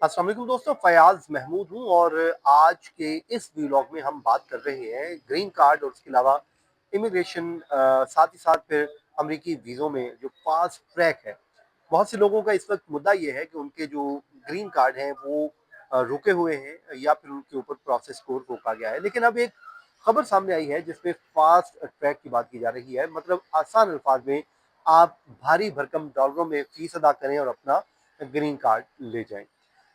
अस्सलाम वालेकुम दोस्तों, फ़याज़ महमूद हूँ और आज के इस व्लॉग में हम बात कर रहे हैं ग्रीन कार्ड और उसके अलावा इमिग्रेशन, साथ ही साथ फिर अमेरिकी वीज़ों में जो फ़ास्ट ट्रैक है। बहुत से लोगों का इस वक्त मुद्दा ये है कि उनके जो ग्रीन कार्ड हैं वो रुके हुए हैं या फिर उनके ऊपर प्रोसेस को रोका गया है। लेकिन अब एक खबर सामने आई है जिसमें फ़ास्ट ट्रैक की बात की जा रही है। मतलब आसान अल्फाज में आप भारी भरकम डॉलरों में फ़ीस अदा करें और अपना ग्रीन कार्ड ले जाएँ।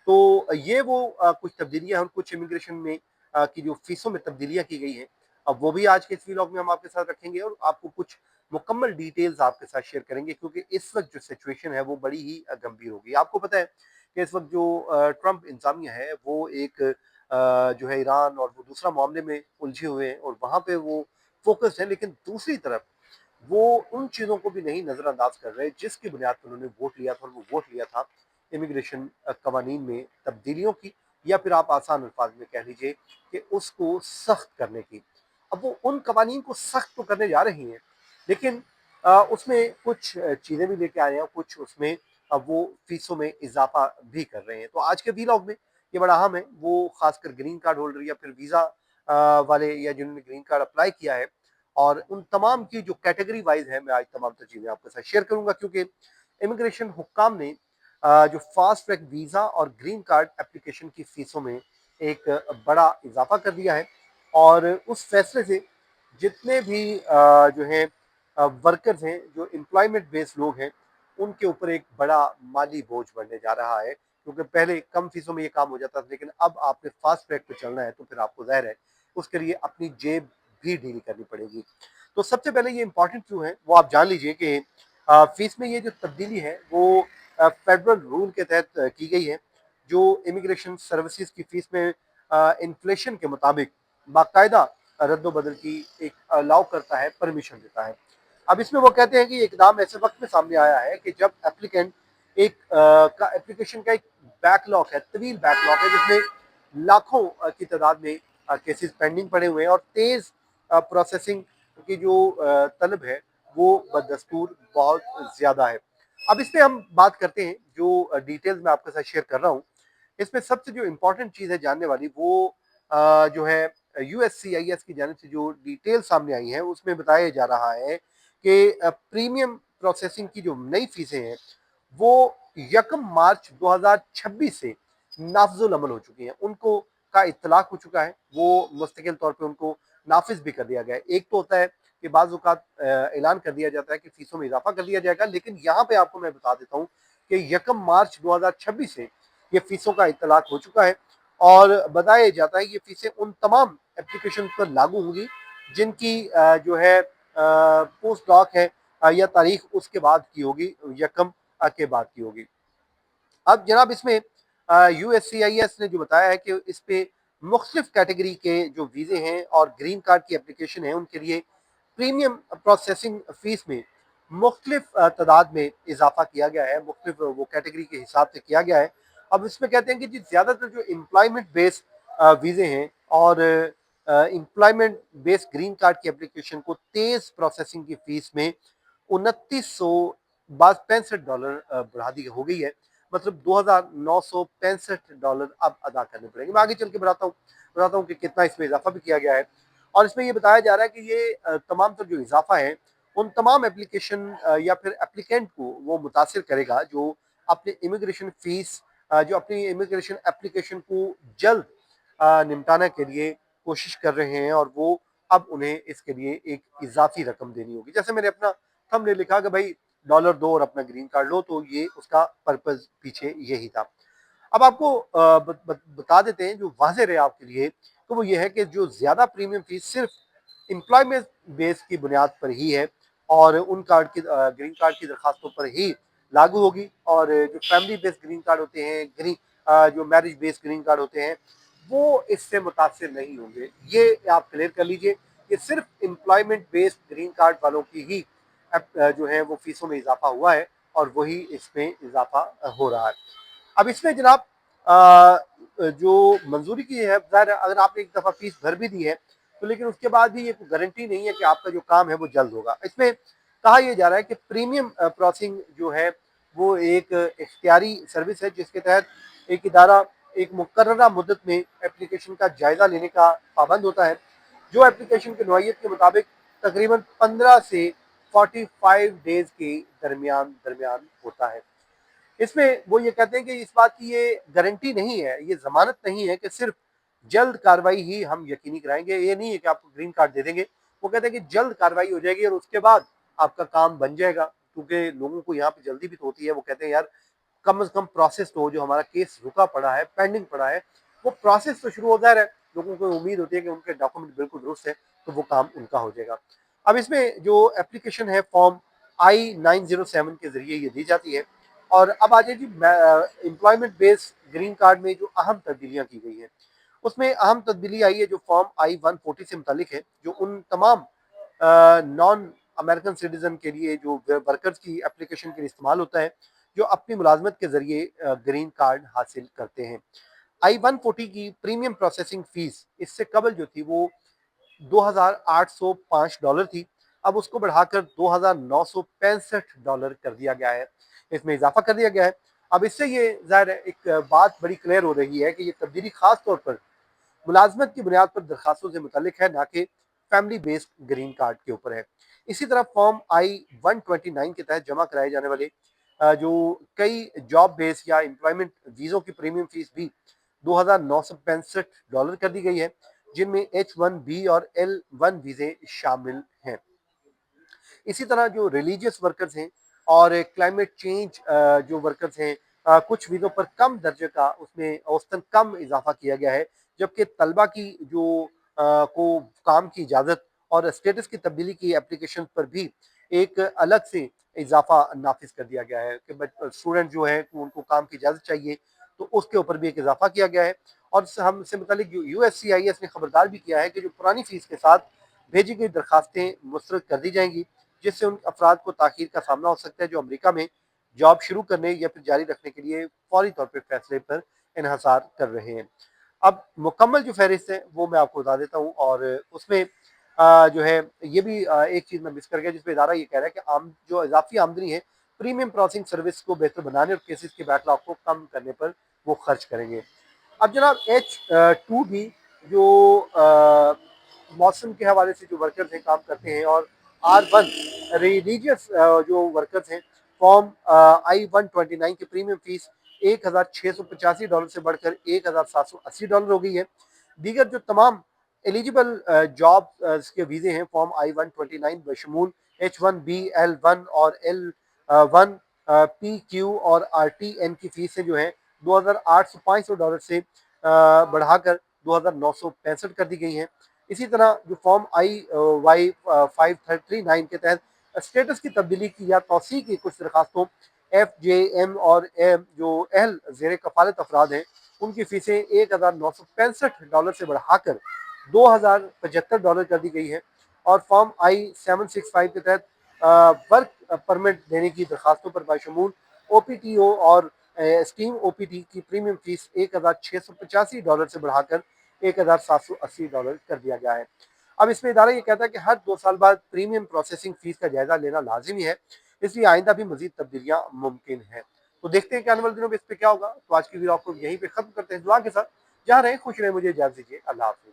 तो ये वो कुछ तब्दीलियाँ और कुछ इमिग्रेशन में की जो फ़ीसों में तब्दीलियाँ की गई हैं, अब वो भी आज के इस व्लॉग में हम आपके साथ रखेंगे और आपको कुछ मुकम्मल डिटेल्स आपके साथ शेयर करेंगे, क्योंकि इस वक़्त जो सिचुएशन है वो बड़ी ही गंभीर हो गई है। आपको पता है कि इस वक़्त जो ट्रंप इंतज़ामिया है वो एक जो है ईरान और वो दूसरा मामले में उलझे हुए हैं और वहाँ पे वो फ़ोकस्ड हैं, लेकिन दूसरी तरफ वो उन चीज़ों को भी नहीं नज़रअंदाज कर रहे जिसकी बुनियाद पर उन्होंने वोट लिया था, और वो वोट लिया था इमिग्रेशन कवानीन में तब्दीलियों की, या फिर आप आसान अल्फाज में कह लीजिए कि उसको सख्त करने की। अब वो उन कवानीन को सख्त तो करने जा रही हैं, लेकिन उसमें कुछ चीज़ें भी लेके आए हैं, कुछ उसमें अब वो फीसों में इजाफा भी कर रहे हैं। तो आज के व्लॉग में ये बड़ा अहम है, वो खासकर ग्रीन कार्ड होल्डर या फिर वीज़ा वाले या जिन्होंने ग्रीन कार्ड अप्लाई किया है, और उन तमाम की जो कैटेगरी वाइज है, मैं आज तमाम तो चीज़ें आपके साथ शेयर करूंगा, क्योंकि इमिग्रेशन हुक्काम ने जो फास्ट ट्रैक वीज़ा और ग्रीन कार्ड एप्लीकेशन की फीसों में एक बड़ा इजाफा कर दिया है। और उस फैसले से जितने भी जो है वर्कर्स हैं, जो एम्प्लॉयमेंट बेस्ड लोग हैं, उनके ऊपर एक बड़ा माली बोझ बढ़ने जा रहा है, क्योंकि पहले कम फीसों में ये काम हो जाता था, लेकिन अब आपने फास्ट ट्रैक पे चलना है तो फिर आपको ज़ाहिर है उसके लिए अपनी जेब भी ढीली करनी पड़ेगी। तो सबसे पहले ये इंपॉर्टेंट क्यों है वो आप जान लीजिए कि फीस में ये जो तब्दीली है वो फेडरल रूल के तहत की गई है, जो इमिग्रेशन सर्विसेज की फीस में इन्फ्लेशन के मुताबिक बाकायदा रद्द-बदल की एक अलाउ करता है, परमिशन देता है। अब इसमें वो कहते हैं कि ये इकदाम ऐसे वक्त में सामने आया है कि जब एप्लीकेंट का एप्लीकेशन का एक बैकलॉग है, तवील बैकलॉग है, जिसमें लाखों की तादाद में केसेस पेंडिंग पड़े हुए हैं, और तेज प्रोसेसिंग की जो तलब है वो बदस्तूर बहुत ज्यादा है। अब इस पे हम बात करते हैं, जो डिटेल्स मैं आपके साथ शेयर कर रहा हूँ। इसमें सबसे जो इम्पोर्टेंट चीज़ है जानने वाली, वो जो है यूएससीआईएस की जानिब से जो डिटेल सामने आई है, उसमें बताया जा रहा है कि प्रीमियम प्रोसेसिंग की जो नई फीसें हैं वो 1 मार्च 2026 से नाफजुल अमल हो चुकी हैं। उनको का इत्तलाक हो चुका है, वो मुस्तकिल तौर पे उनको नाफिज भी कर दिया गया है। एक तो होता है कि बाज़ औक़ात ऐलान कर दिया जाता है कि फीसों में इजाफा कर दिया जाएगा, लेकिन यहाँ पे आपको मैं बता देता हूँ कि 1 मार्च 2026 से ये फीसों का इत्तलाक हो चुका है, और बताया जाता है ये फीसें उन तमाम एप्लीकेशन पर लागू होंगी जिनकी जो है पोस्ट डॉक है या तारीख उसके बाद की होगी, यकम के बाद की होगी। अब जनाब इसमें यूएससीआईएस ने जो बताया है कि इस पे मुख्तलिफ कैटेगरी के जो वीज़े हैं और ग्रीन कार्ड की एप्लीकेशन है, उनके लिए प्रीमियम प्रोसेसिंग फीस में मुख्तलिफ तादाद में इजाफा किया गया है, मुख्तलिफ वो कैटेगरी के हिसाब से किया गया है। अब इसमें कहते हैं कि जी ज़्यादातर जो एम्प्लॉयमेंट बेस्ड वीज़े हैं और एम्प्लॉयमेंट बेस्ड ग्रीन कार्ड की एप्लीकेशन को तेज़ प्रोसेसिंग की फीस में 2900 बाज $65 बढ़ा दी हो गई है। मतलब $2,965 अब अदा करने पड़ेंगे। मैं आगे चल के बताता हूँ कि कितना इसमें इजाफा भी किया गया है। और इसमें ये बताया जा रहा है कि ये तमाम तर जो इजाफा है उन तमाम एप्लीकेशन या फिर एप्लीकेंट को वो मुतासिर करेगा, जो अपने इमिग्रेशन फीस जो अपनी इमिग्रेशन एप्लीकेशन को जल्द निपटाने के लिए कोशिश कर रहे हैं, और वो अब उन्हें इसके लिए एक इजाफी रकम देनी होगी। जैसे मैंने अपना थंबनेल ने लिखा कि भाई डॉलर दो और अपना ग्रीन कार्ड लो, तो ये उसका पर्पज पीछे यही था। अब आपको बता देते हैं जो वाज़ेह रहे आपके लिए, तो वो ये है कि जो ज़्यादा प्रीमियम फीस सिर्फ एम्प्लॉयमेंट बेस की बुनियाद पर ही है, और उन कार्ड की ग्रीन कार्ड की दरखास्तों पर ही लागू होगी, और जो फैमिली बेस्ड ग्रीन कार्ड होते हैं, जो मैरिज बेस्ड ग्रीन कार्ड होते हैं, वो इससे मुतासिर नहीं होंगे। ये आप क्लियर कर लीजिए कि सिर्फ एम्प्लॉयमेंट बेस्ड ग्रीन कार्ड वालों की ही जो है वो फीसों में इजाफा हुआ है, और वही इसमें इजाफा हो रहा है। अब इसमें जनाब जो मंजूरी की है, ज़ाहिर है अगर आपने एक दफ़ा फीस भर भी दी है, तो लेकिन उसके बाद भी ये कोई गारंटी नहीं है कि आपका जो काम है वो जल्द होगा। इसमें कहा यह जा रहा है कि प्रीमियम प्रोसेसिंग जो है वो एक इख्तियारी सर्विस है, जिसके तहत ایک ادارہ ایک مقررہ مدت میں اپلیکیشن کا جائزہ لینے کا پابند ہوتا ہے، جو اپلیکیشن کی نوعیت کے مطابق تقریباً 15 سے 45 ڈیز کے درمیان ہوتا ہے۔ اس میں وہ یہ کہتے ہیں کہ اس بات کی یہ گارنٹی نہیں ہے، یہ ضمانت نہیں ہے کہ صرف جلد کاروائی ہی ہم یقینی کرائیں گے، یہ نہیں ہے کہ آپ کو گرین کارڈ دے دیں گے۔ وہ کہتے ہیں کہ جلد کاروائی ہو جائے گی اور اس کے بعد آپ کا کام بن جائے گا، کیونکہ لوگوں کو یہاں پہ جلدی بھی تو ہوتی ہے۔ وہ کہتے ہیں یار کم از کم پروسیس تو ہو، جو ہمارا کیس رکا پڑا ہے، پینڈنگ پڑا ہے، وہ پروسیس تو شروع ہو جا رہا ہے۔ لوگوں کو امید ہوتی ہے کہ ان کے ڈاکومنٹ بالکل درست ہے تو وہ کام ان کا ہو جائے گا۔ اب اس میں جو اپلیکیشن ہے فارم I-907 کے ذریعے یہ دی جاتی ہے۔ اور اب آ جائے جی امپلائمنٹ بیس گرین کارڈ میں جو اہم تبدیلیاں کی گئی ہیں، اس میں اہم تبدیلی آئی ہے جو فارم I-140 سے متعلق ہے، جو ان تمام نان امریکن سٹیزن کے لیے جو ورکرز کی اپلیکیشن کے لیے استعمال ہوتا ہے، جو اپنی ملازمت کے ذریعے گرین کارڈ حاصل کرتے ہیں۔ I-140 کی پریمیم پروسیسنگ فیس اس سے قبل جو تھی وہ $2,805 تھی، اب اس کو بڑھا کر $2,965 کر دیا گیا ہے، اس میں اضافہ کر دیا گیا ہے۔ اب اس سے یہ ظاہر ہے ایک بات بڑی کلیئر ہو رہی ہے کہ یہ تبدیلی خاص طور پر ملازمت کی بنیاد پر درخواستوں سے متعلق ہے، نہ کہ فیملی بیسڈ گرین کارڈ کے اوپر ہے۔ اسی طرح فارم I-129 کے تحت جمع کرائے جانے والے جو کئی جاب بیس یا امپلائمنٹ ویزوں کی پریمیم فیس بھی $2,965 کر دی گئی ہے، جن میں H-1B اور L-1 ویزے شامل ہیں۔ اسی طرح جو ریلیجیس ورکرز ہیں اور کلائمیٹ چینج جو ورکرز ہیں، کچھ ویزوں پر کم درجے کا اس میں اوسطاً کم اضافہ کیا گیا ہے، جبکہ طلبہ کی جو کو کام کی اجازت اور اسٹیٹس کی تبدیلی کی اپلیکیشن پر بھی ایک الگ سے اضافہ نافذ کر دیا گیا ہے کہ اسٹوڈنٹ جو ہے ان کو کام کی اجازت چاہیے تو اس کے اوپر بھی ایک اضافہ کیا گیا ہے۔ اور ہم سے متعلق USCIS نے خبردار بھی کیا ہے کہ جو پرانی فیس کے ساتھ بھیجی گئی درخواستیں مسترد کر دی جائیں گی، جس سے ان افراد کو تاخیر کا سامنا ہو سکتا ہے جو امریکہ میں جاب شروع کرنے یا پھر جاری رکھنے کے لیے فوری طور پر فیصلے پر انحصار کر رہے ہیں۔ اب مکمل جو فہرست ہے وہ میں آپ کو بتا دیتا ہوں، اور اس میں جو ہے یہ بھی ایک چیز میں مس کر گیا، جس پہ ادارہ یہ کہہ رہا ہے کہ جو اضافی آمدنی ہے پریمیم پروسیسنگ سروس کو بہتر بنانے اور کیسز کے بیک لاگ کو کم کرنے پر وہ خرچ کریں گے۔ اب جناب H-2B جو موسم کے حوالے سے جو ورکرز ہیں کام کرتے ہیں، اور R-1 ریلیجیس جو ورکرز ہیں، فارم I-129 کی پریمیم فیس $1,685 سے بڑھ کر $1,780 ہو گئی ہے۔ دیگر جو تمام ایلیجیبل جاب کے ویزے ہیں فارم I-129 بشمول H-1B، L-1 اور L-1 PQ اور RTN کی فیسیں جو ہیں $2,805 سے بڑھا کر $2,965 کر دی گئی ہیں۔ اسی طرح جو فارم I-539 کے تحت اسٹیٹس کی تبدیلی کی یا توسیع کی کچھ درخواستوں FJM اور جو اہل زیر کفالت افراد ہیں ان کی فیسیں $1,965 سے بڑھا کر $2,075 کر دی گئی ہے۔ اور فارم I-765 کے تحت ورک پرمٹ دینے کی درخواستوں پر بشمول OPTO اور اسٹیم OPT کی پریمیم فیس $1,685 سے بڑھا کر $1,780 کر دیا گیا ہے۔ اب اس میں ادارہ یہ کہتا ہے کہ ہر 2 سال بعد پریمیم پروسیسنگ فیس کا جائزہ لینا لازمی ہے، اس لیے آئندہ بھی مزید تبدیلیاں ممکن ہیں۔ تو دیکھتے ہیں کہ آنے والے دنوں میں اس پہ کیا ہوگا۔ تو آج کی ویڈیو آپ کو یہیں پہ ختم کرتے ہیں دعا کے ساتھ، جہاں رہیں خوش رہیں، مجھے اجازت دیجیے، اللہ حافظ۔